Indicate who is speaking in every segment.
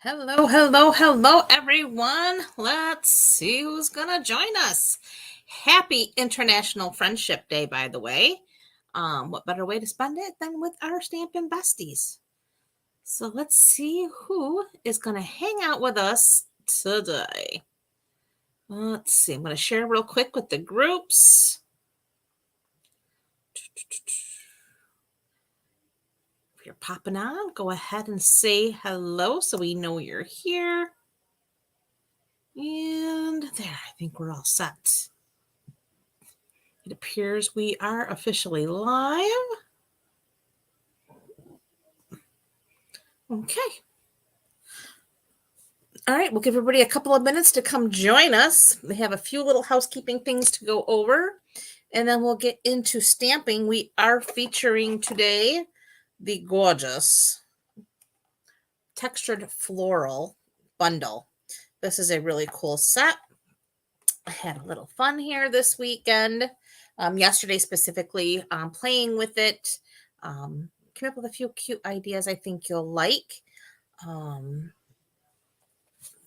Speaker 1: Hello, hello, hello, everyone. Let's see who's going to join us. Happy International Friendship Day, by the way. What better way to spend it than with our Stampin' besties? So let's see who is going to hang out with us today. Let's see. I'm going to share real quick with the groups. If you're popping on, go ahead and say hello so we know you're here. And there, I think we're all set. It appears we are officially live. Okay. All right, we'll give everybody a couple of minutes to come join us. We have a few little housekeeping things to go over, and then we'll get into stamping. We are featuring today the gorgeous Textured Floral Bundle. This is a really cool set. I had a little fun here this weekend. Yesterday specifically, playing with it. Came up with a few cute ideas I think you'll like.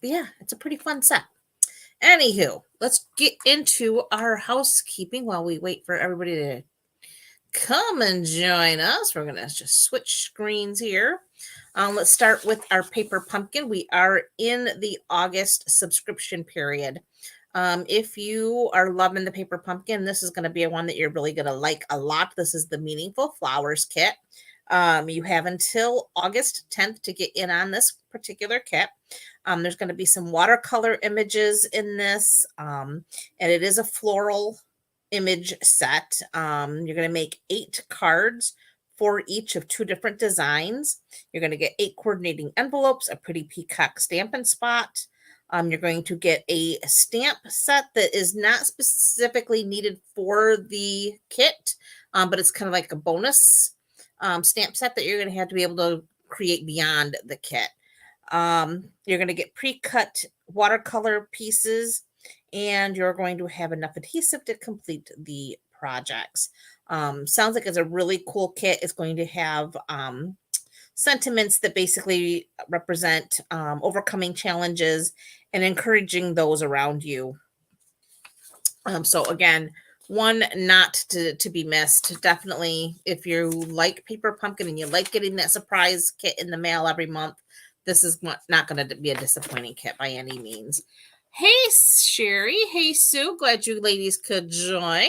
Speaker 1: Yeah, it's a pretty fun set. Anywho, let's get into our housekeeping while we wait for everybody to come and join us. We're going to just switch screens here. Let's start with our paper pumpkin. We are in the August subscription period. If you are loving the paper pumpkin, this is going to be one that you're really going to like a lot. This is the Meaningful Flowers kit. You have until August 10th to get in on this particular kit. There's going to be some watercolor images in this, and it is a floral image set. You're going to make 8 cards for each of 2 different designs. You're going to get 8 coordinating envelopes, a pretty peacock Stampin' spot. You're going to get a stamp set that is not specifically needed for the kit, but it's kind of like a bonus stamp set that you're going to have to be able to create beyond the kit. You're going to get pre-cut watercolor pieces, and you're going to have enough adhesive to complete the projects. Sounds like it's a really cool kit. It's going to have sentiments that basically represent overcoming challenges and encouraging those around you. So again, one not to be missed. Definitely, if you like paper pumpkin and you like getting that surprise kit in the mail every month, this is not going to be a disappointing kit by any means. Hey, Sherry. Hey, Sue. Glad you ladies could join.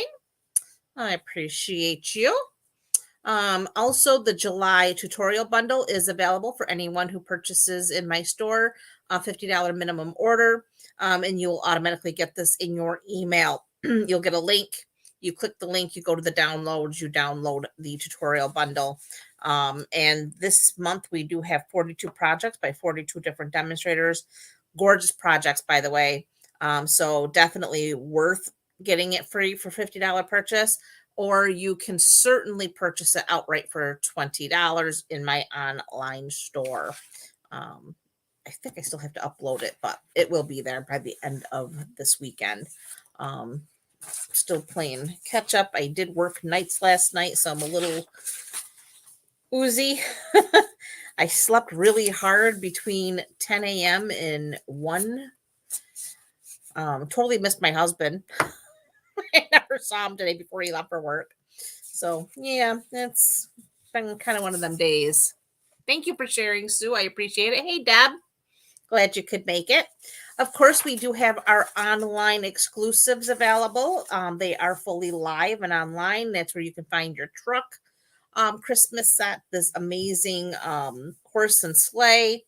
Speaker 1: I appreciate you. Also, the July tutorial bundle is available for anyone who purchases in my store, a $50 minimum order, and you'll automatically get this in your email. You'll get a link. You click the link, you go to the downloads, you download the tutorial bundle. And this month we do have 42 projects by 42 different demonstrators. Gorgeous projects, by the way. So definitely worth getting it free for $50 purchase, or you can certainly purchase it outright for $20 in my online store. I think I still have to upload it, but it will be there by the end of this weekend. Still playing catch up. I did work nights last night, so I'm a little oozy. I slept really hard between 10 a.m. and 1. Totally missed my husband. I never saw him today before he left for work. So yeah, it's been kind of one of them days. Thank you for sharing, Sue. I appreciate it. Hey, Deb. Glad you could make it. Of course, we do have our online exclusives available. They are fully live and online. That's where you can find your truck Christmas set, this amazing horse and sleigh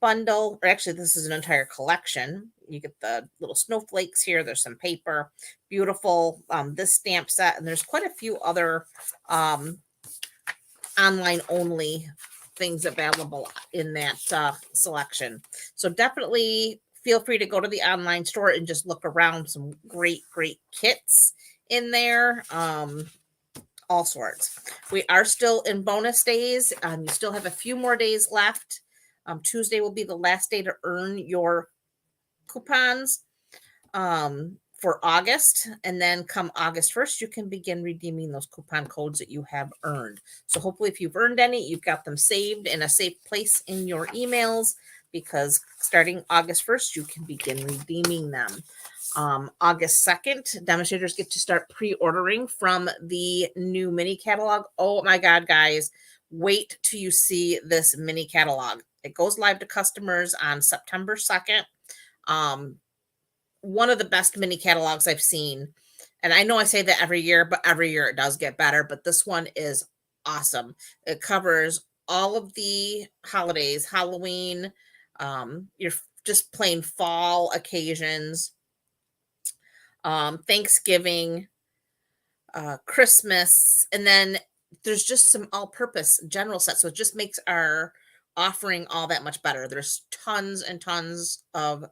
Speaker 1: bundle, or actually this is an entire collection. You get the little snowflakes here. There's some paper, beautiful, this stamp set, and there's quite a few other online only things available in that selection. So definitely feel free to go to the online store and just look around. Some great kits in there. All sorts. We are still in bonus days. You still have a few more days left. Tuesday will be the last day to earn your coupons for August. And then come August 1st, you can begin redeeming those coupon codes that you have earned. So hopefully if you've earned any, you've got them saved in a safe place in your emails. because starting August 1st, you can begin redeeming them. August 2nd, demonstrators get to start pre-ordering from the new mini catalog. Oh my God, guys, wait till you see this mini catalog. It goes live to customers on September 2nd. One of the best mini catalogs I've seen. And I know I say that every year, but every year it does get better. But this one is awesome. It covers all of the holidays, Halloween, your just plain fall occasions, Thanksgiving, Christmas, and then there's just some all-purpose general sets. So it just makes our offering all that much better. There's tons and tons of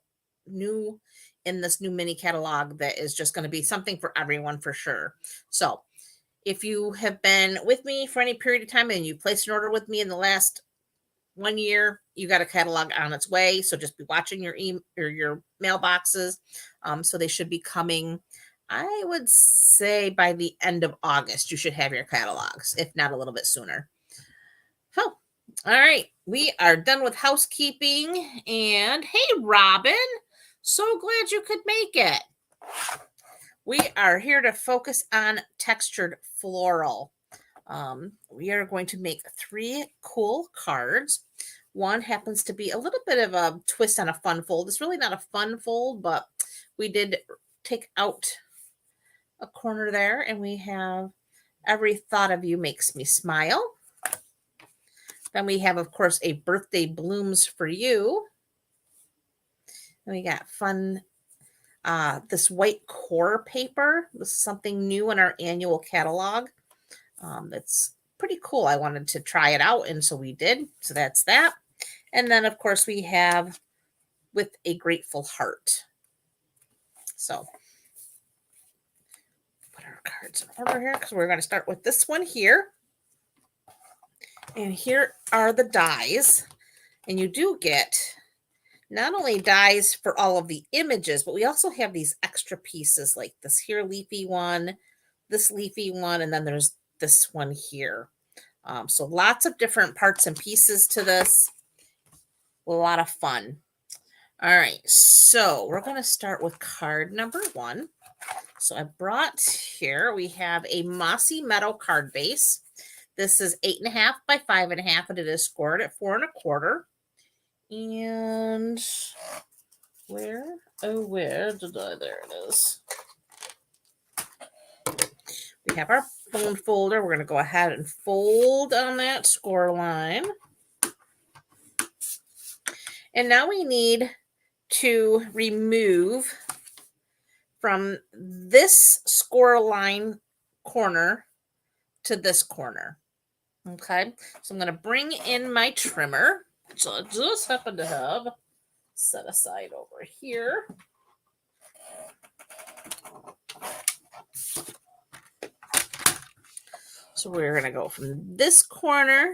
Speaker 1: new in this new mini catalog that is just going to be something for everyone for sure. So if you have been with me for any period of time and you placed an order with me in the last 1 year, you got a catalog on its way. So just be watching your email or your mailboxes. So they should be coming, I would say by the end of August, you should have your catalogs, if not a little bit sooner. Oh, all right. We are done with housekeeping. And hey, Robin, so glad you could make it. We are here to focus on textured floral. We are going to make 3 cool cards. One happens to be a little bit of a twist on a fun fold. It's really not a fun fold, but we did take out a corner there, and we have Every Thought of You Makes Me Smile. Then we have, of course, a Birthday Blooms for You. And we got fun, this white core paper. This is something new in our annual catalog. It's pretty cool. I wanted to try it out, and so we did. So that's that. And then, of course, we have With a Grateful Heart. So put our cards in order here because we're going to start with this one here. And here are the dies. And you do get not only dies for all of the images, but we also have these extra pieces like this here leafy one, this leafy one, and then there's this one here. So lots of different parts and pieces to this. A lot of fun. All right, so we're going to start with card number 1. So I brought here, we have a Mossy Meadow card base. This is 8.5 by 5.5, and it is scored at 4 1/4. And where did I, there it is. We have our phone folder. We're going to go ahead and fold on that score line. And now we need to remove from this score line corner to this corner. Okay, so I'm going to bring in my trimmer, which I just happen to have set aside over here. So we're going to go from this corner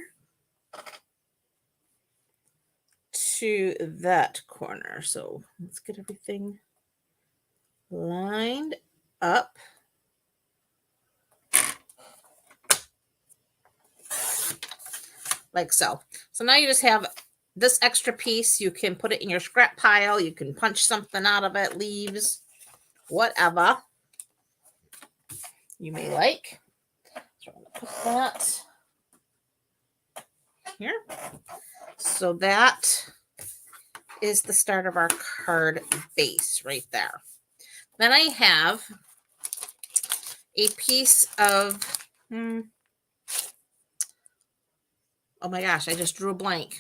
Speaker 1: to that corner. So let's get everything lined up. Like so. So now you just have this extra piece. You can put it in your scrap pile. You can punch something out of it, leaves, whatever you may like. So I'm going to put that here. So that is the start of our card base right there. Then I have a piece of, oh my gosh, I just drew a blank.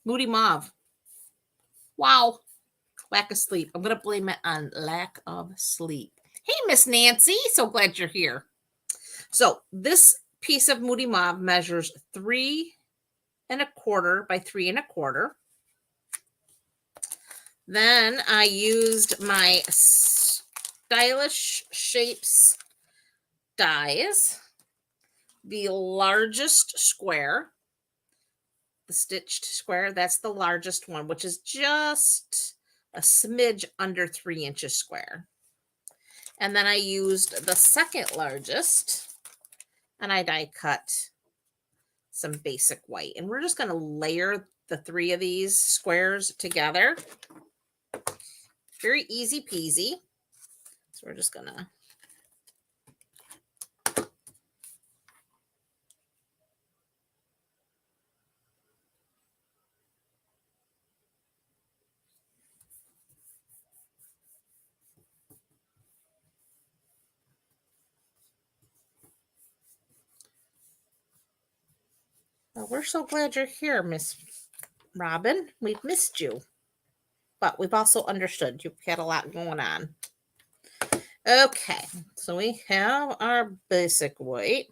Speaker 1: Moody Mauve. Wow. Lack of sleep. I'm going to blame it on lack of sleep. Hey, Miss Nancy. So glad you're here. So this piece of Moody Mauve measures 3 1/4 by 3 1/4. Then I used my Stylish Shapes dies, the largest square, the stitched square, that's the largest one, which is just a smidge under 3 inches square. And then I used the second largest, and I die cut some basic white. And we're just going to layer the 3 of these squares together. Very easy peasy. So we're just going to well, we're so glad you're here, Miss Robin. We've missed you. But we've also understood you've had a lot going on. Okay, so we have our basic white.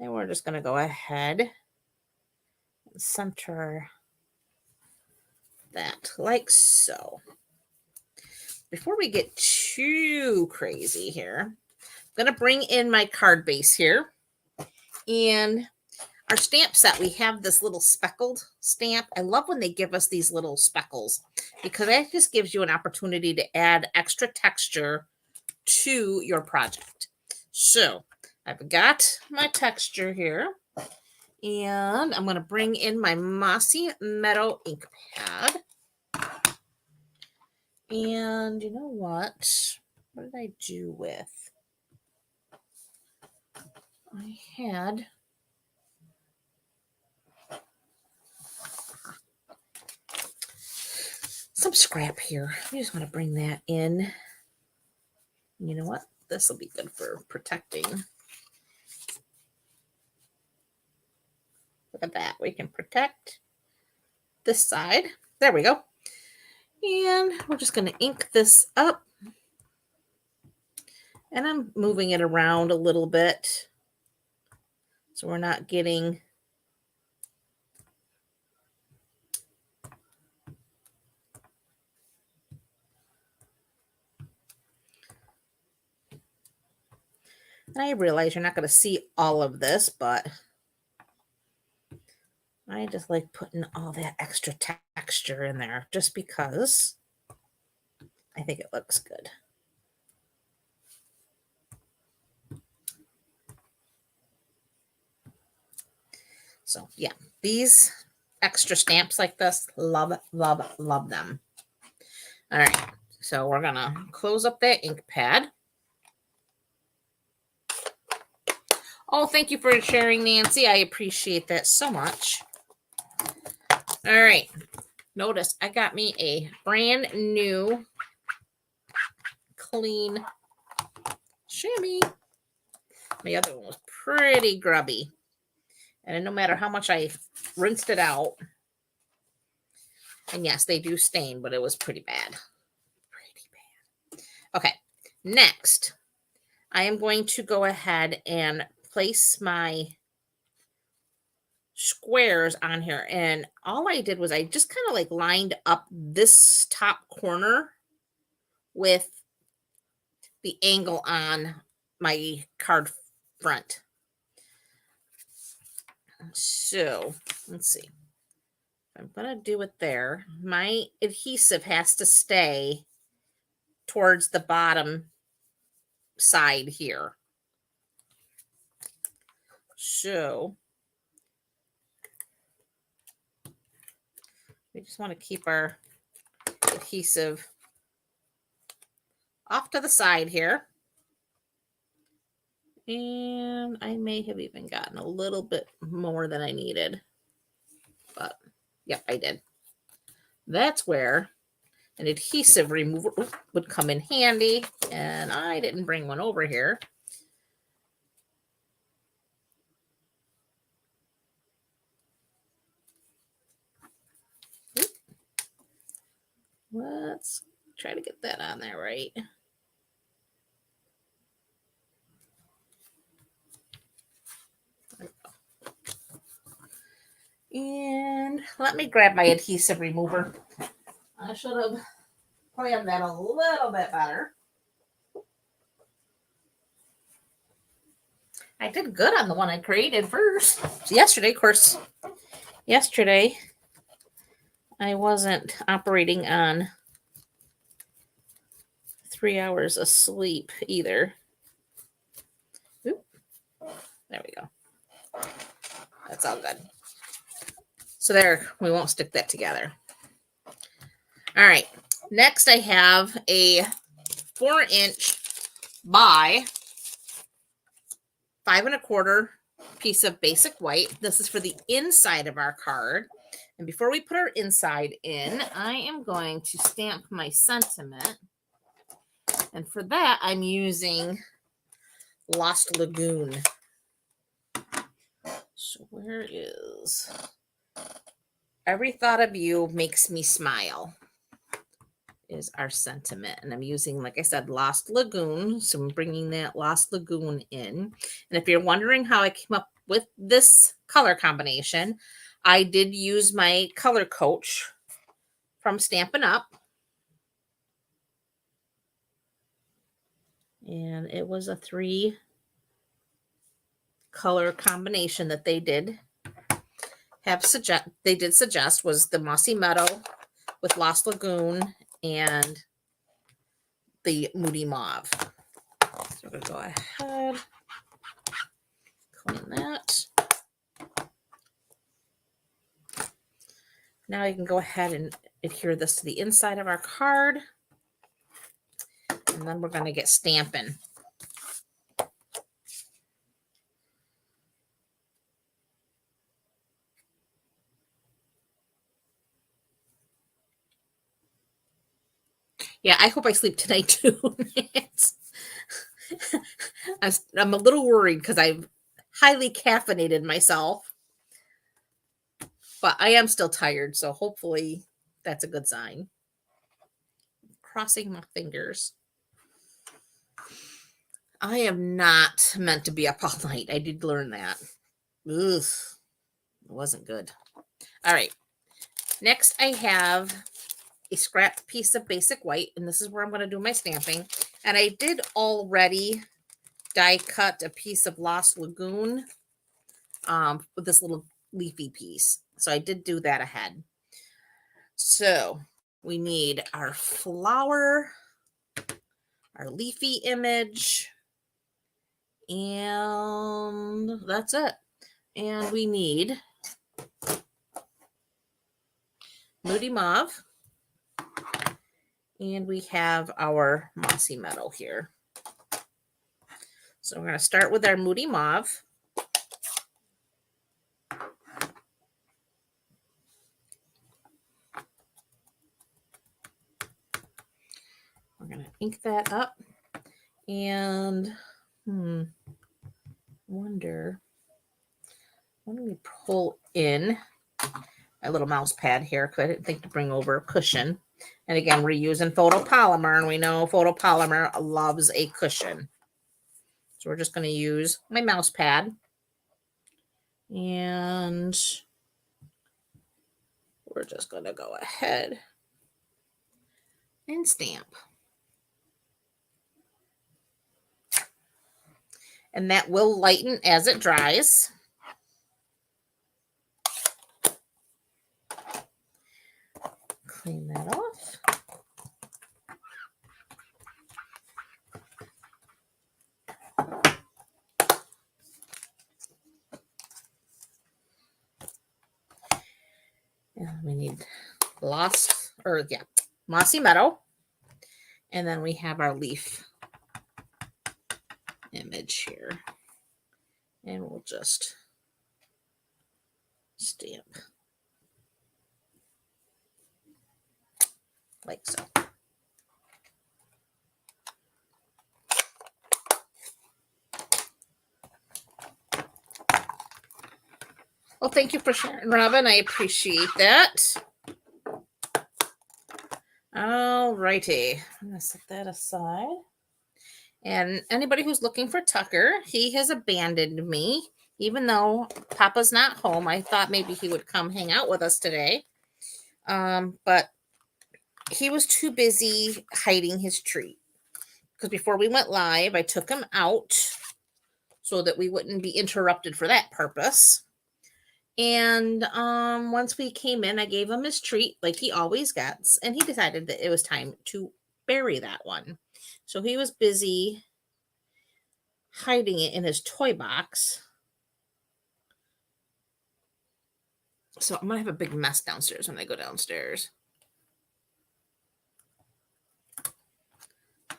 Speaker 1: And we're just going to go ahead and center that like so. Before we get too crazy here, I'm going to bring in my card base here. And our stamp set, we have this little speckled stamp. I love when they give us these little speckles because that just gives you an opportunity to add extra texture to your project. So I've got my texture here. And I'm going to bring in my Mossy Meadow ink pad. And you know what? What did I do with? I had some scrap here. I just want to bring that in. You know what? This will be good for protecting. Look at that. We can protect this side. There we go. And we're just going to ink this up. And I'm moving it around a little bit so we're not getting I realize you're not going to see all of this, but I just like putting all that extra texture in there just because I think it looks good. So yeah, these extra stamps like this, love, love, love them. All right, so we're going to close up that ink pad. Oh, thank you for sharing, Nancy. I appreciate that so much. All right. Notice I got me a brand new clean shimmy. My other one was pretty grubby. And no matter how much I rinsed it out, and yes, they do stain, but it was pretty bad. Pretty bad. Okay. Next, I am going to go ahead and place my squares on here, and all I did was I just kind of like lined up this top corner with the angle on my card front. So let's see. I'm gonna do it there. My adhesive has to stay towards the bottom side here. So we just want to keep our adhesive off to the side here. And I may have even gotten a little bit more than I needed. But, yep, I did. That's where an adhesive remover would come in handy. And I didn't bring one over here. Let's try to get that on there right. And let me grab my adhesive remover. I should have planned that a little bit better. I did good on the one I created first. Yesterday, of course, I wasn't operating on 3 hours of sleep either. Oop. There we go. That's all good. So there, we won't stick that together. All right. Next, I have a 4-inch by 5 1/4 piece of basic white. This is for the inside of our card. And before we put our inside in, I am going to stamp my sentiment. And for that, I'm using Lost Lagoon. So where is Every Thought of You Makes Me Smile is our sentiment. And I'm using, like I said, Lost Lagoon. So I'm bringing that Lost Lagoon in. And if you're wondering how I came up with this color combination, I did use my color coach from Stampin' Up. And it was a 3 color combination that they did suggest was the Mossy Meadow with Lost Lagoon and the Moody Mauve. So we're going to go ahead, clean that. Now you can go ahead and adhere this to the inside of our card. And then we're going to get Stampin'. Yeah, I hope I sleep tonight too. I'm a little worried because I've highly caffeinated myself. But I am still tired, so hopefully that's a good sign. Crossing my fingers. I am not meant to be up all night. I did learn that. Ugh, it wasn't good. All right. Next, I have a scrap piece of basic white, and this is where I'm going to do my stamping. And I did already die cut a piece of Lost Lagoon with this little leafy piece. So I did do that ahead. So we need our flower, our leafy image, and that's it. And we need Moody Mauve, and we have our Mossy Meadow here. So we're going to start with our Moody Mauve. We're going to ink that up, and wonder, let me pull in my little mouse pad here because I didn't think to bring over a cushion. And again, we're using photopolymer, and we know photopolymer loves a cushion. So we're just going to use my mouse pad, and we're just going to go ahead and stamp. And that will lighten as it dries. Clean that off. And we need Mossy Meadow. And then we have our leaf image here. And we'll just stamp like so. Well, thank you for sharing, Robin. I appreciate that. All righty. I'm going to set that aside. And anybody who's looking for Tucker, he has abandoned me. Even though Papa's not home, I thought maybe he would come hang out with us today. But he was too busy hiding his treat. Because before we went live, I took him out so that we wouldn't be interrupted for that purpose. And once we came in, I gave him his treat like he always gets. And he decided that it was time to bury that one. So he was busy hiding it in his toy box. So I'm going to have a big mess downstairs when I go downstairs.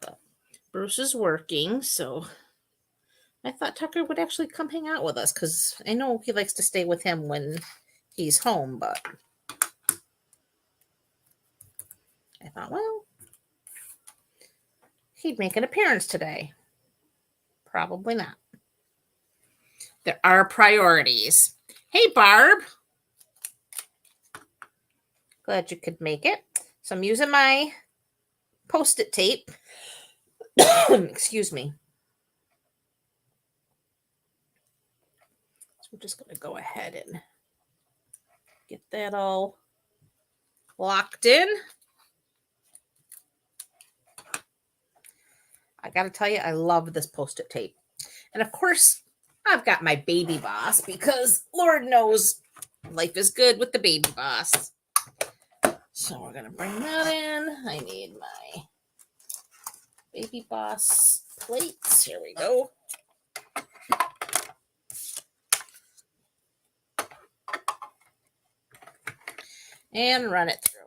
Speaker 1: But Bruce is working, so I thought Tucker would actually come hang out with us because I know he likes to stay with him when he's home, but I thought, well, he'd make an appearance today. Probably not. There are priorities. Hey, Barb. Glad you could make it. So I'm using my Post-it tape. Excuse me. So we're just going to go ahead and get that all locked in. I got to tell you, I love this Post-it tape. And of course, I've got my Baby Boss because Lord knows life is good with the Baby Boss. So we're going to bring that in. I need my Baby Boss plates. Here we go. And run it through.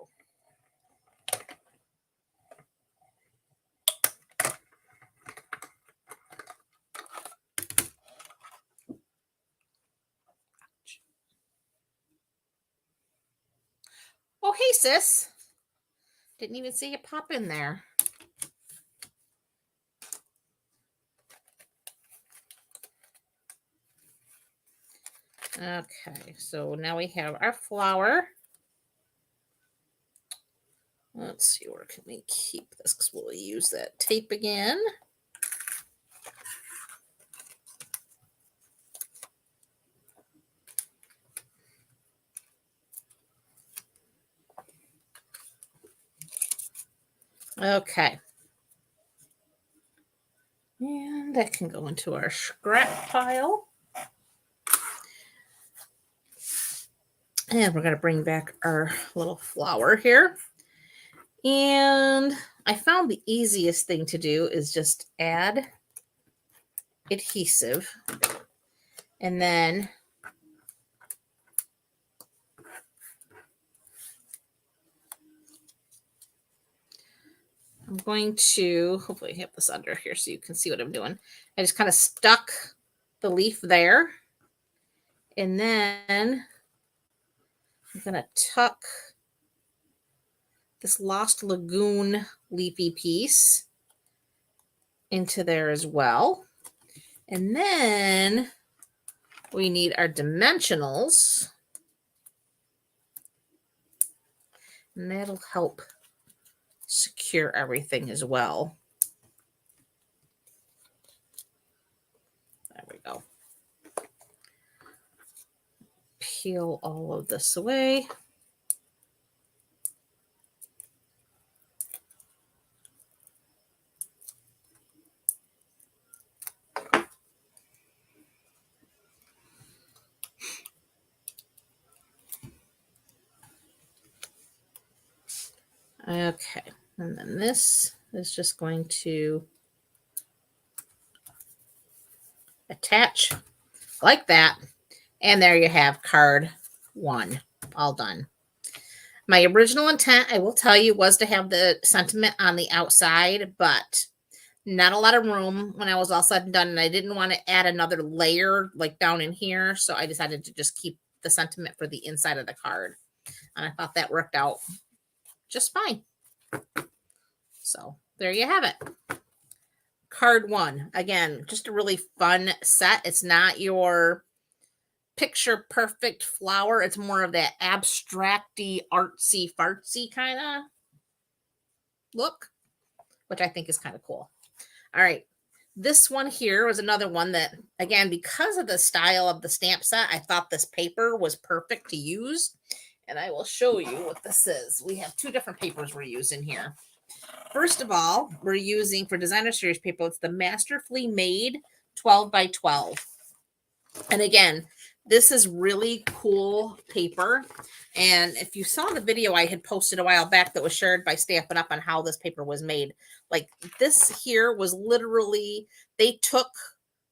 Speaker 1: Oh, hey, sis. Didn't even see you pop in there. Okay, so now we have our flower. Let's see, where can we keep this? Because we'll use that tape again. Okay. And that can go into our scrap pile. And we're going to bring back our little flower here. And I found the easiest thing to do is just add adhesive. And then I'm going to, hopefully I have this under here so you can see what I'm doing. I just kind of stuck the leaf there. And then I'm going to tuck this Lost Lagoon leafy piece into there as well. And then we need our dimensionals. And that'll help secure everything as well. There we go. Peel all of this away. Okay, and then this is just going to attach like that. And there you have card 1, all done. My original intent, I will tell you, was to have the sentiment on the outside, but not a lot of room when I was all said and done. And I didn't want to add another layer like down in here. So I decided to just keep the sentiment for the inside of the card. And I thought that worked out just fine. So there you have it. Card 1. Again, just a really fun set. It's not your picture perfect flower. It's more of that abstracty, artsy, fartsy kind of look, which I think is kind of cool. All right. This one here was another one that, again, because of the style of the stamp set, I thought this paper was perfect to use. And I will show you what this is. We have 2 different papers we're using here. First of all, we're using for designer series paper, it's the Masterfully Made 12 by 12. And again, this is really cool paper. And if you saw the video I had posted a while back that was shared by Stampin' Up on how this paper was made, like this here was literally, they took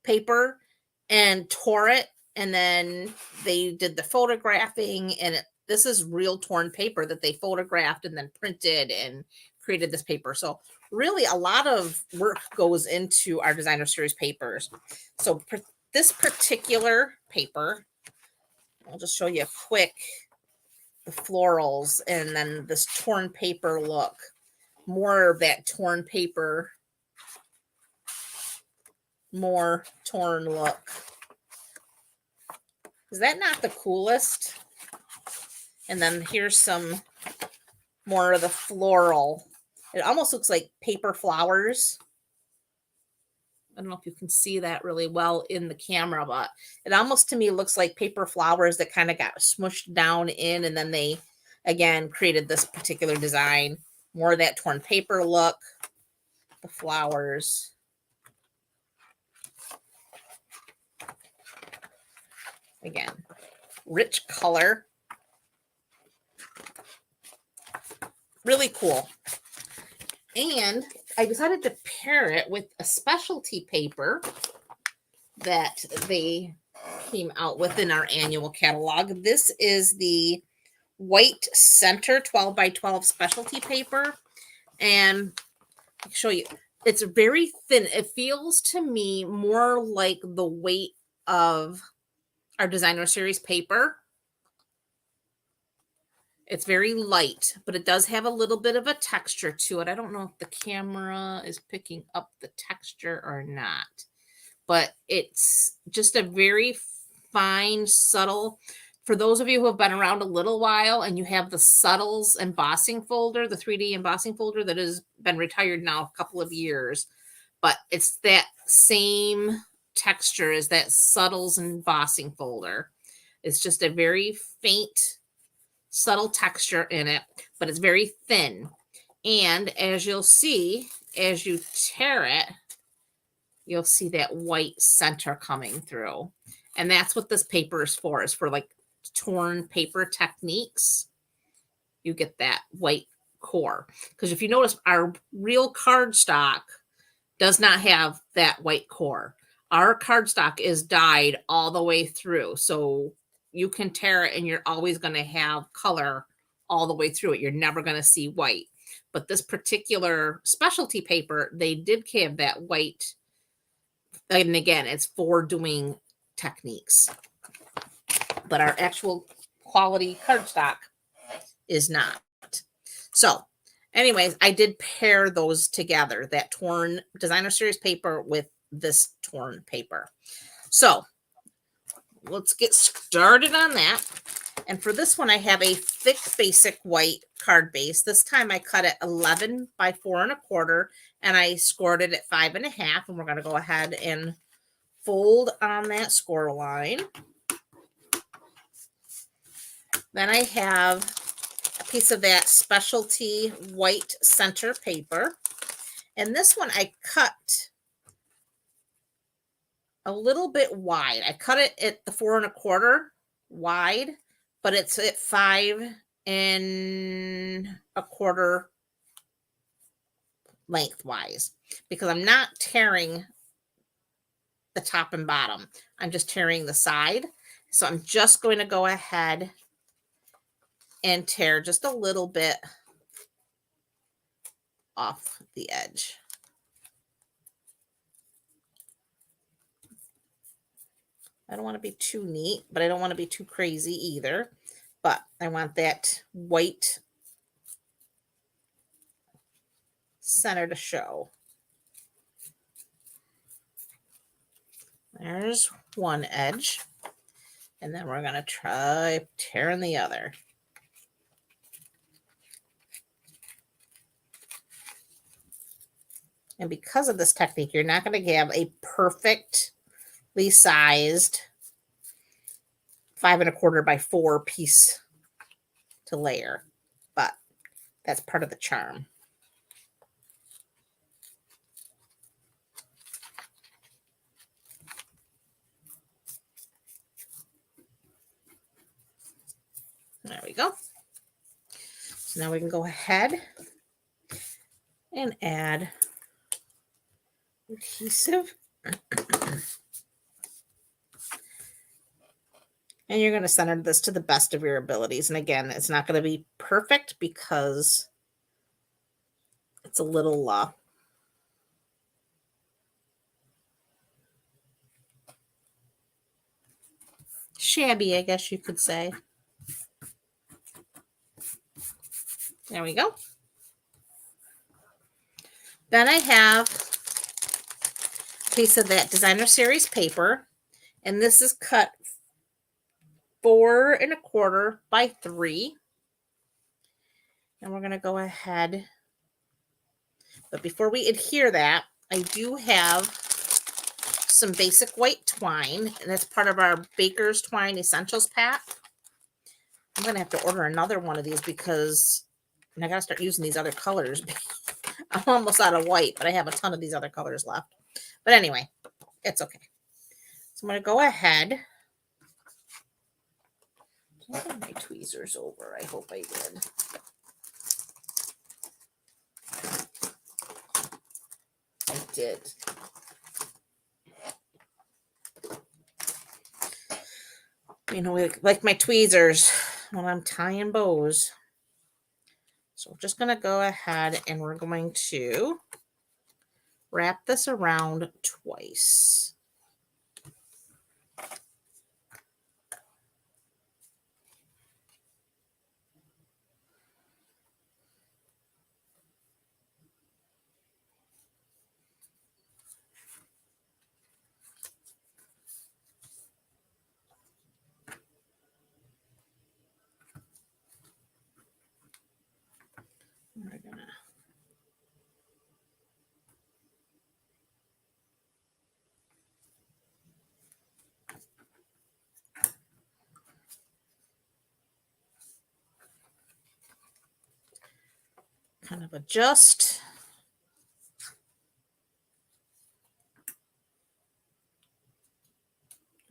Speaker 1: paper and tore it And then they did the photographing, and this is real torn paper that they photographed and then printed and created this paper. So really a lot of work goes into our designer series papers. So this particular paper, I'll just show you a quick, the florals and then this torn paper look. More of that torn paper, more torn look. Is that not the coolest? And then here's some more of the floral. It almost looks like paper flowers. I don't know if you can see that really well in the camera, but it almost to me looks like paper flowers that kind of got smushed down in, and then they, again, created this particular design. More of that torn paper look, the flowers. Again, rich color. Really cool. And I decided to pair it with a specialty paper that they came out with in our annual catalog. This is the white center 12 by 12 specialty paper. And I'll show you. It's very thin. It feels to me more like the weight of our designer series paper. It's very light, but it does have a little bit of a texture to it. I don't know if the camera is picking up the texture or not, but it's just a very fine, subtle. For those of you who have been around a little while and you have the Subtles embossing folder, the 3D embossing folder that has been retired now a couple of years, but it's that same texture as that Subtles embossing folder. It's just a very faint, subtle texture in it, but it's very thin. And as you'll see, as you tear it, you'll see that white center coming through. And that's what this paper is for like torn paper techniques. You get that white core. Because if you notice, our real cardstock does not have that white core. Our cardstock is dyed all the way through. So you can tear it and you're always going to have color all the way through it. You're never going to see white. But this particular specialty paper, they did have that white. And again, it's for doing techniques. But our actual quality cardstock is not. So anyways, I did pair those together, that torn designer series paper with this torn paper. So let's get started on that. And for this one, I have a thick basic white card base. This time I cut it 11 by 4 1/4, and I scored it at 5 1/2. And we're going to go ahead and fold on that score line. Then I have a piece of that specialty white center paper. And this one I cut a little bit wide. I cut it at the 4 1/4 wide, but it's at 5 1/4 lengthwise because I'm not tearing the top and bottom. I'm just tearing the side. So I'm just going to go ahead and tear just a little bit off the edge. I don't want to be too neat, but I don't want to be too crazy either. But I want that white center to show. There's one edge. And then we're going to try tearing the other. And because of this technique, you're not going to have a perfectly sized 5 1/4 by 4 piece to layer, but that's part of the charm. There we go. So now we can go ahead and add adhesive. And you're going to center this to the best of your abilities. And again, it's not going to be perfect because it's a little shabby, I guess you could say. There we go. Then I have a piece of that designer series paper, and this is cut 4 1/4 by 3. And we're going to go ahead. But before we adhere that, I do have some basic white twine, and that's part of our Baker's Twine Essentials pack. I'm going to have to order another one of these because I got to start using these other colors. I'm almost out of white, but I have a ton of these other colors left. But anyway, it's okay. So I'm going to go ahead. Did I have my tweezers over? I hope I did. I did. You know, like my tweezers when I'm tying bows. So we're just going to go ahead and we're going to wrap this around twice. We're gonna kind of adjust.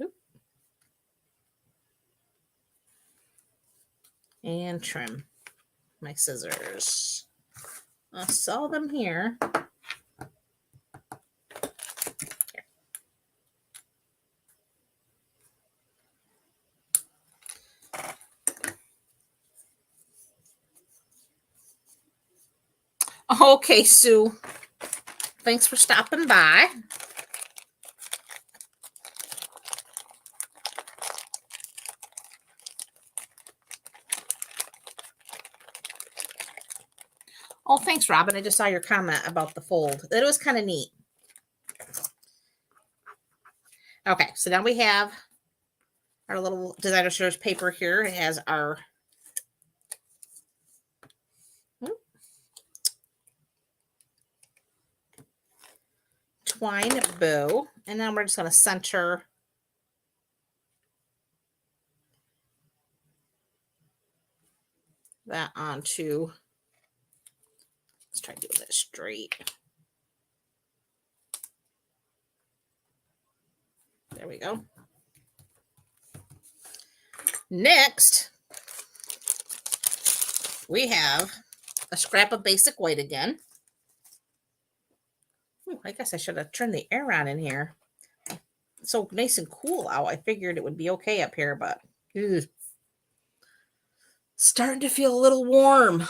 Speaker 1: Oop. And trim my scissors. I'll saw them here. Okay, Sue. Thanks for stopping by. Oh, thanks, Robin. I just saw your comment about the fold. That was kind of neat. Okay, so now we have our little designer series paper here. It has our twine bow. And then we're just going to center that onto. Let's try doing this straight. There we go. Next, we have a scrap of basic white again. Ooh, I guess I should have turned the air on in here. It's so nice and cool out. I figured it would be okay up here, but starting to feel a little warm.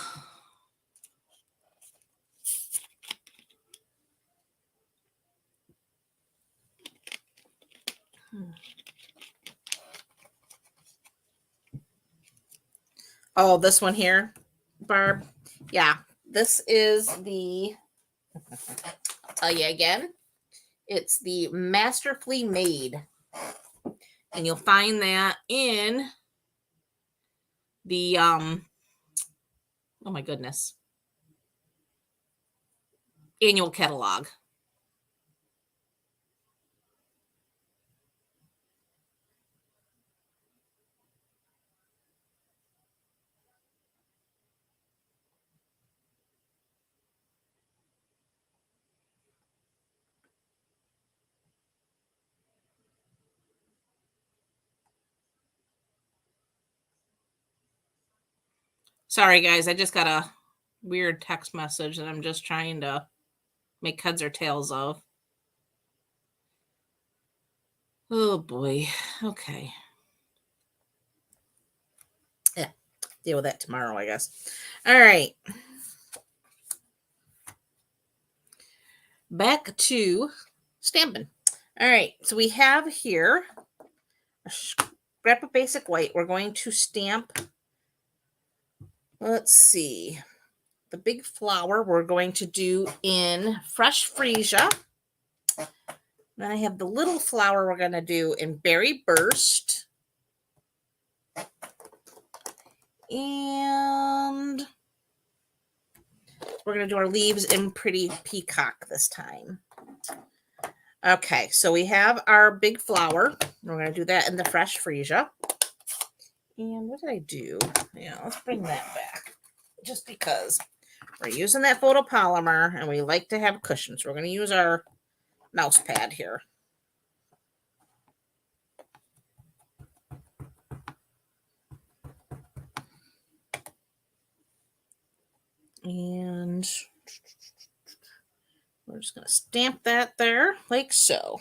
Speaker 1: Oh, this one here, Barb. Yeah, this is the, I'll tell you again, it's the Masterfully Made. And you'll find that in the, oh my goodness, annual catalog. Sorry, guys. I just got a weird text message that I'm just trying to make heads or tails of. Oh, boy. Okay. deal with that tomorrow, I guess. All right. Back to Stampin'. All right, so we have here a scrap of basic white. We're going to stamp, let's see, the big flower we're going to do in Fresh Freesia. Then I have the little flower we're going to do in Berry Burst. And we're going to do our leaves in Pretty Peacock this time. Okay, so we have our big flower. We're going to do that in the Fresh Freesia. And what did I do? Yeah, let's bring that back. Just because we're using that photopolymer and we like to have cushions. So we're going to use our mouse pad here. And we're just going to stamp that there like so.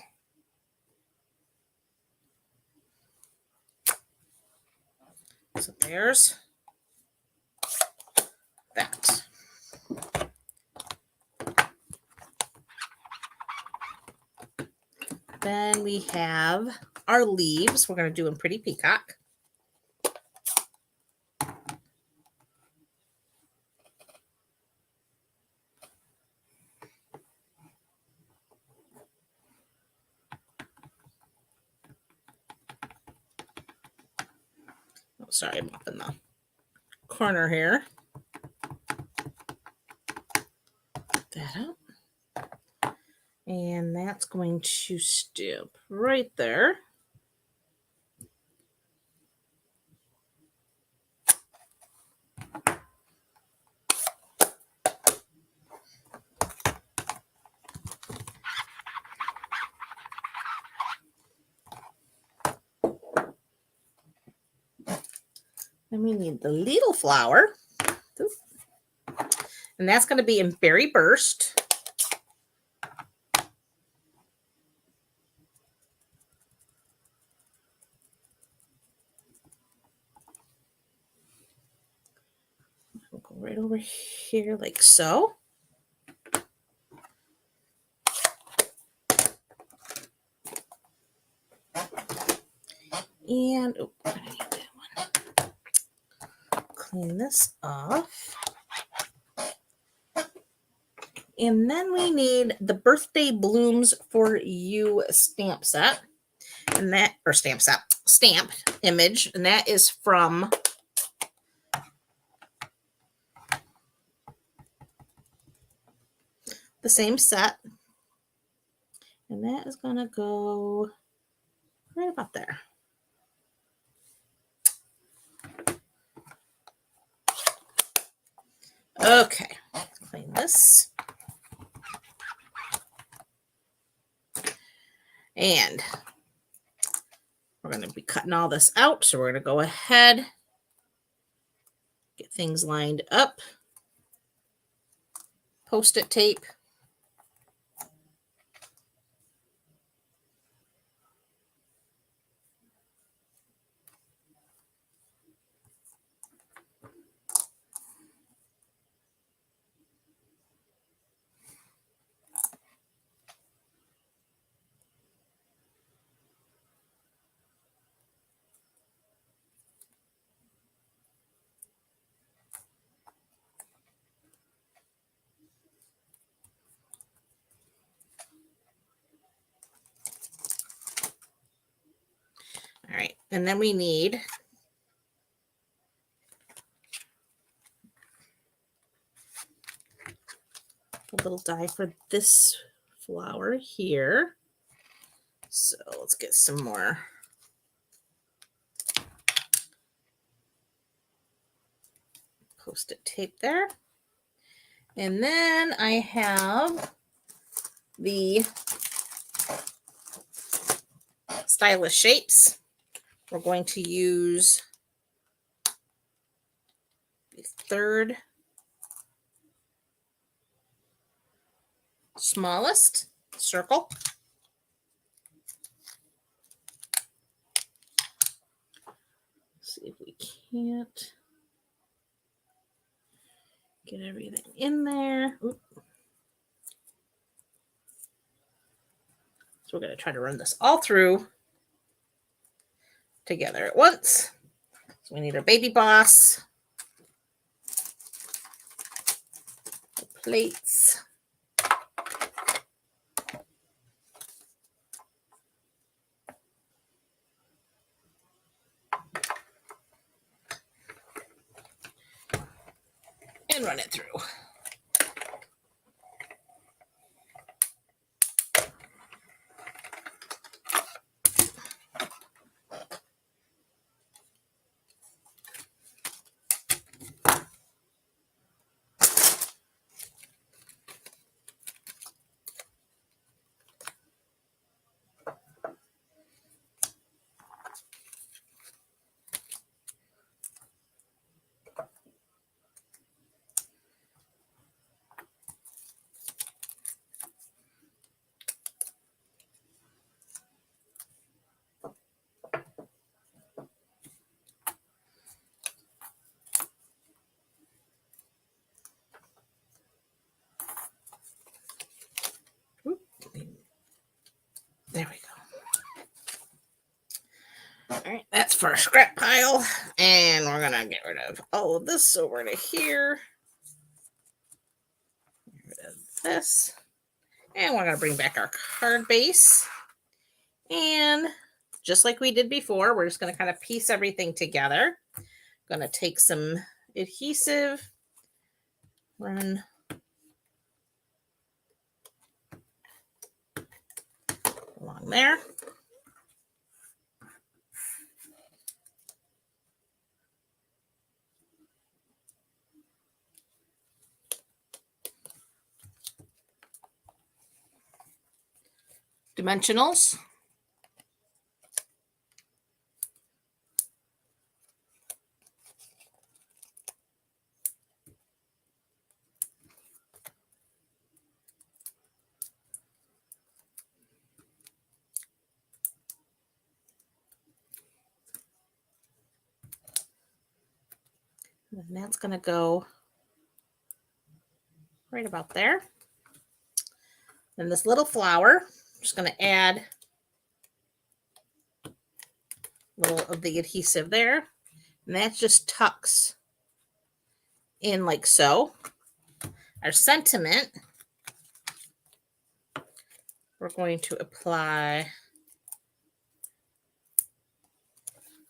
Speaker 1: So there's that. Then we have our leaves we're going to do in Pretty Peacock. Oh, sorry, I'm up in the corner here. Put that up. And that's going to stamp right there. And we need the little flower. And that's going to be in Berry Burst. We'll go right over here like so. And oh, I need that one. Clean this off. And then we need the Birthday Blooms for You stamp set. And that, or stamp set, stamp image. And that is from the same set. And that is going to go right about there. Okay, clean this. And we're going to be cutting all this out. So we're going to go ahead, get things lined up. Post-it tape. All right, and then we need a little die for this flower here. So let's get some more post-it tape there. And then I have the Stylish Shapes. We're going to use the third smallest circle. Let's see if we can't. Get everything in there. Oop. So we're going to try to run this all through together at once. So we need our baby boss, the plates, and run it through. There we go. All right, that's for our scrap pile. And we're going to get rid of all of this over to here. Get rid of this. And we're going to bring back our card base. And just like we did before, we're just going to kind of piece everything together. Going to take some adhesive, run along there. Dimensionals. And that's going to go right about there. Then this little flower, I'm just going to add a little of the adhesive there. And that just tucks in like so. Our sentiment, we're going to apply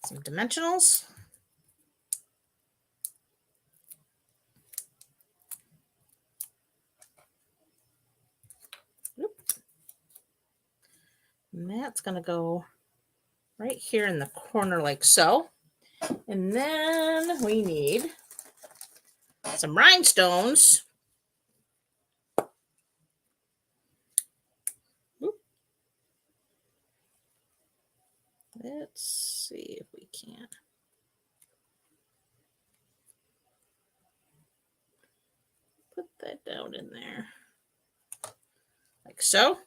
Speaker 1: some dimensionals. And that's going to go right here in the corner like so. And then we need some rhinestones. Oop. Let's see if we can. Put that down in there like so.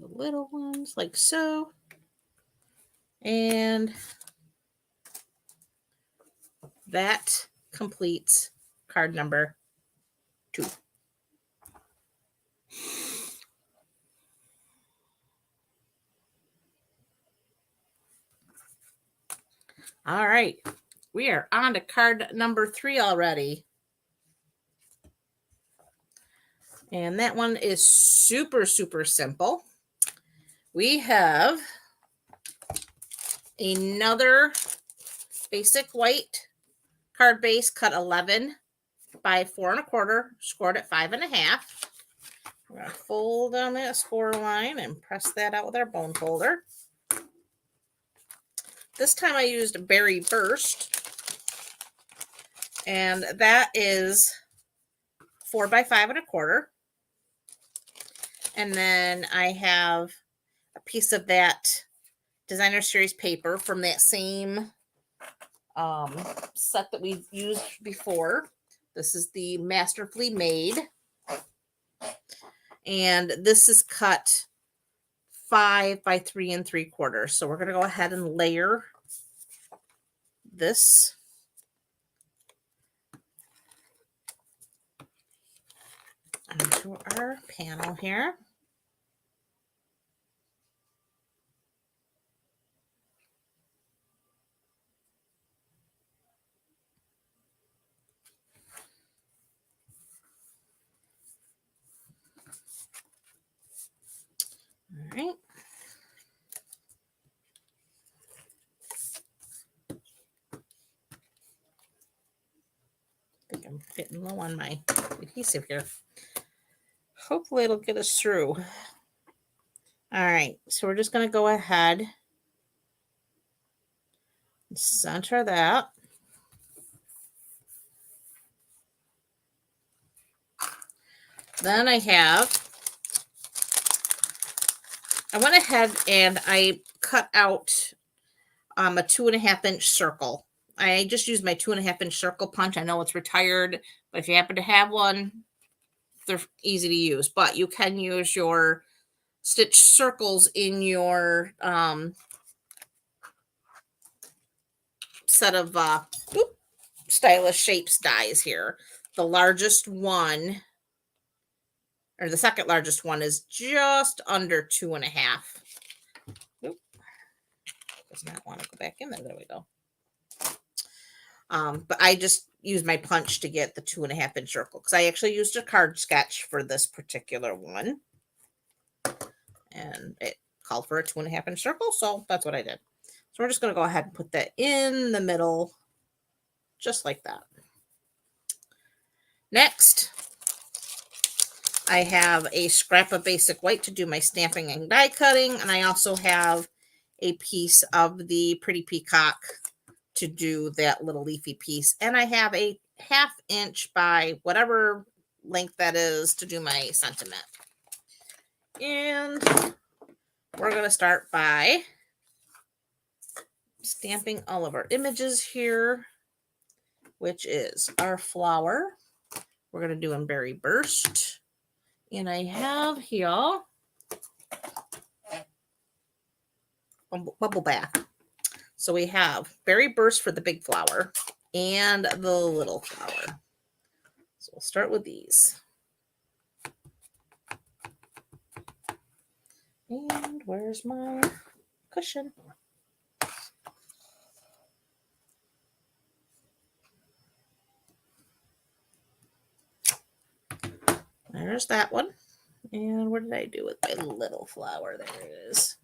Speaker 1: The little ones like so. And that completes card number 2. All right, we are on to card number 3 already. And that one is super, super simple. We have another basic white card base cut 11 by 4 1/4, scored at 5 1/2. We're going to fold on that score line and press that out with our bone folder. This time I used Berry Burst, and that is 4 by 5 1/4. And then I have a piece of that Designer Series paper from that same set that we've used before. This is the Masterfully Made. And this is cut 5 by 3 3/4. So we're going to go ahead and layer this onto our panel here. All right. I think I'm getting low on my adhesive here. Hopefully it'll get us through. All right, so we're just going to go ahead and center that. Then I went ahead and I cut out a 2.5-inch circle. I just used my 2.5-inch circle punch. I know it's retired, but if you happen to have one, they're easy to use. But you can use your stitch circles in your set of stylish shapes dies here. The largest one, or the second largest one, is just under 2.5. Oop. Does not want to go back in there. There we go. But I just used my punch to get the 2.5-inch circle because I actually used a card sketch for this particular one. And it called for a 2.5-inch circle, so that's what I did. So we're just going to go ahead and put that in the middle, just like that. Next, I have a scrap of basic white to do my stamping and die cutting, and I also have a piece of the Pretty Peacock to do that little leafy piece. And I have a 1/2 inch by whatever length that is to do my sentiment. And we're going to start by stamping all of our images here, which is our flower. We're going to do in Berry Burst. And I have here bubble bath. So we have Berry Burst for the big flower and the little flower. So we'll start with these. And where's my cushion? There's that one. And what did I do with my little flower? There it is.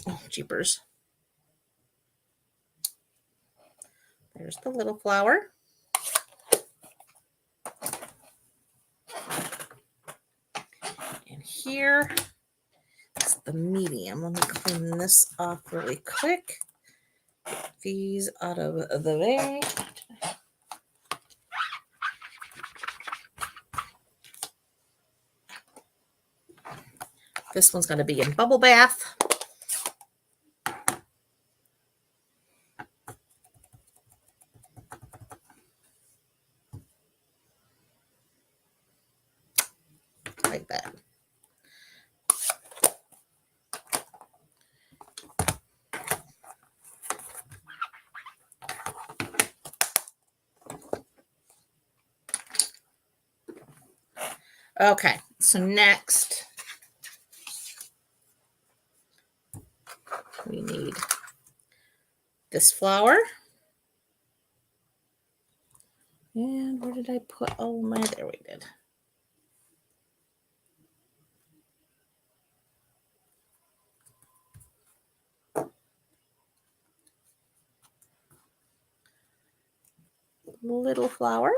Speaker 1: Oh, jeepers. There's the little flower. And here is the medium. Let me clean this off really quick. Get these out of the way. This one's going to be in Bubble Bath. Like that. Okay, so next we need this flower. And where did I put all my, there we did. Little flower.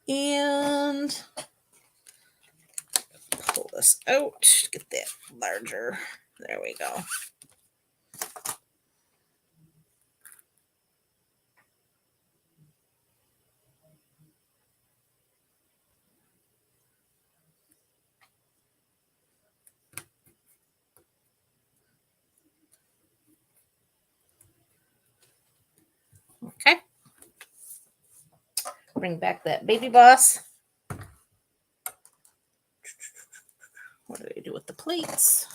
Speaker 1: And pull this out, get that larger. There we go. Bring back that baby boss. What did I do with the plates?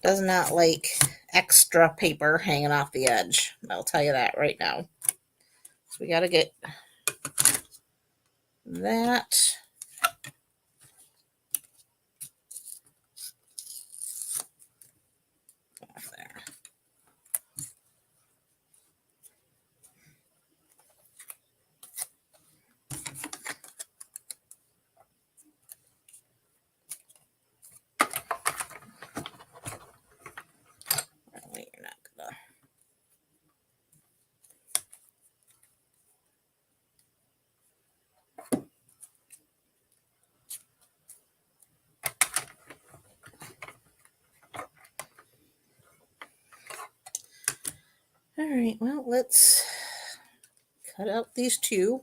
Speaker 1: Does not like extra paper hanging off the edge. I'll tell you that right now. So we got to get that. Off there. Wait, you're not gonna. All right, well, let's cut out these two.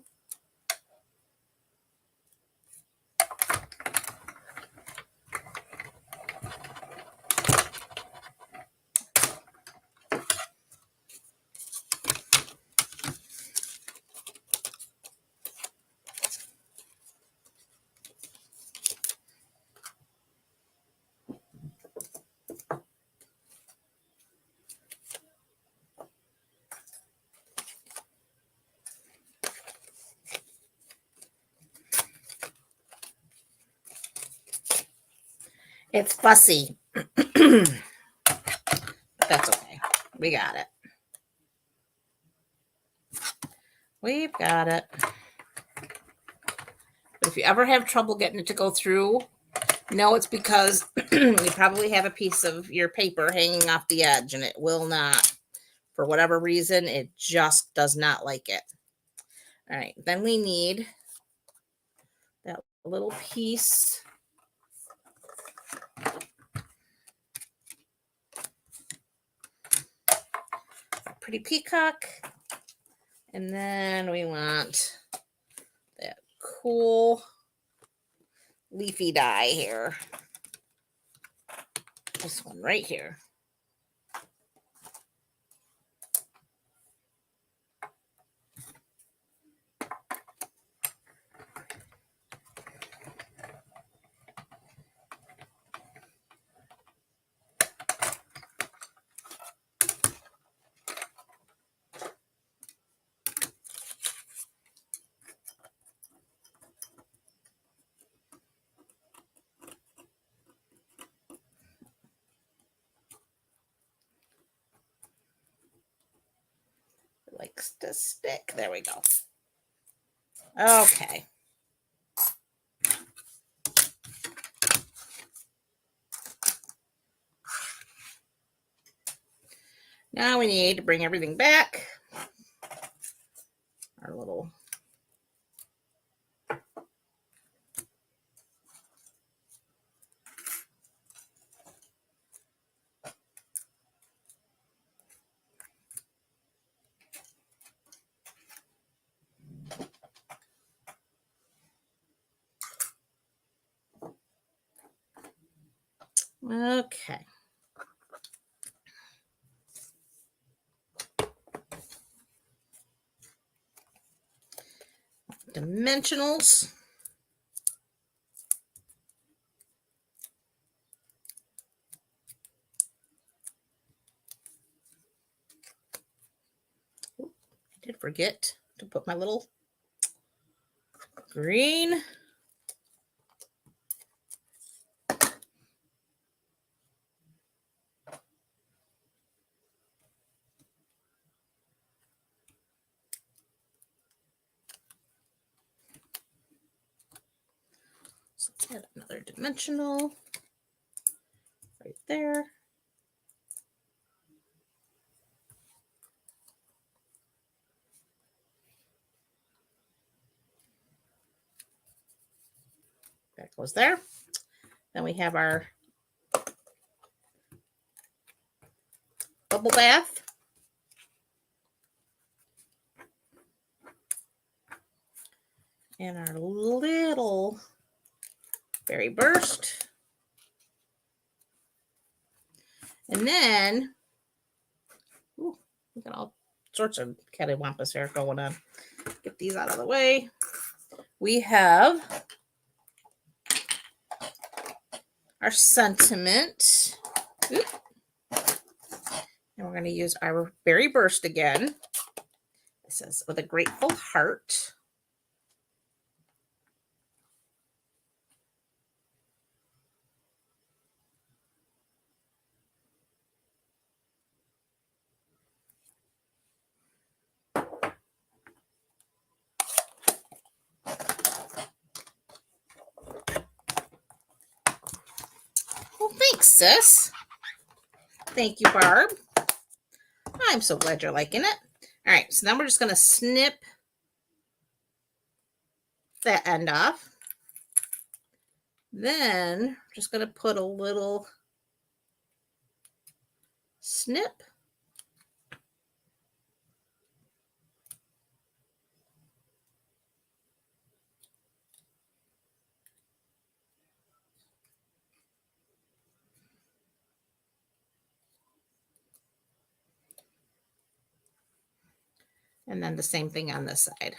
Speaker 1: It's fussy. But that's okay. We got it. We've got it. But if you ever have trouble getting it to go through, no, it's because you probably have a piece of your paper hanging off the edge and it will not. For whatever reason, it just does not like it. All right, then we need that little piece. A pretty peacock. And then we want that cool leafy die here. This one right here. Likes to stick. There we go. Okay. Now we need to bring everything back. Our little okay. Dimensionals. I did forget to put my little green. So let's add another dimensional right there. That goes there. Then we have our bubble bath. And our little berry burst. And then, ooh, we got all sorts of cattywampus here going on. Get these out of the way. We have our sentiment. Oop. And we're going to use our berry burst again. It says, with a grateful heart. Well, thanks, sis. Thank you, Barb. I'm so glad you're liking it. All right, so then we're just going to snip that end off. Then I'm just going to put a little snip. And then the same thing on this side.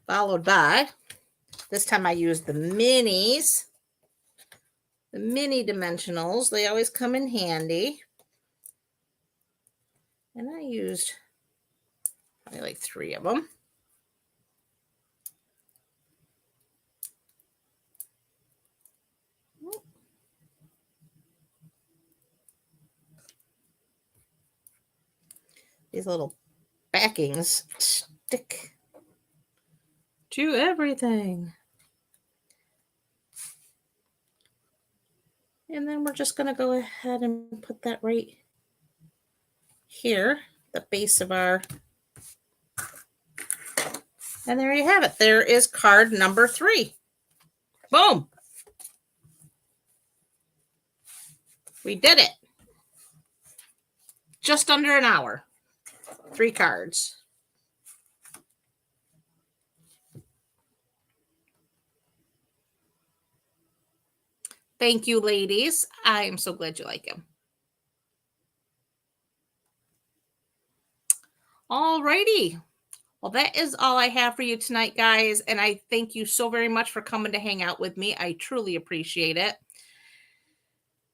Speaker 1: Followed by, this time I used the minis, the mini dimensionals. They always come in handy. And I used probably like 3 of them. These little backings stick to everything. And then we're just going to go ahead and put that right here, the base of our, and there you have it. There is card number 3. Boom. We did it. Just under an hour. 3 cards. Thank you, ladies. I am so glad you like them. All righty. Well, that is all I have for you tonight, guys. And I thank you so very much for coming to hang out with me. I truly appreciate it.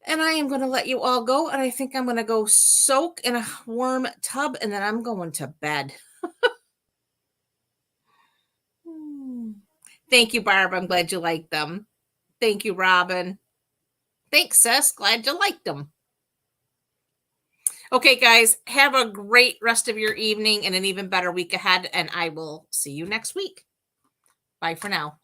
Speaker 1: And I am going to let you all go. And I think I'm going to go soak in a warm tub. And then I'm going to bed. Thank you, Barb. I'm glad you liked them. Thank you, Robin. Thanks, sis. Glad you liked them. Okay, guys, have a great rest of your evening and an even better week ahead, and I will see you next week. Bye for now.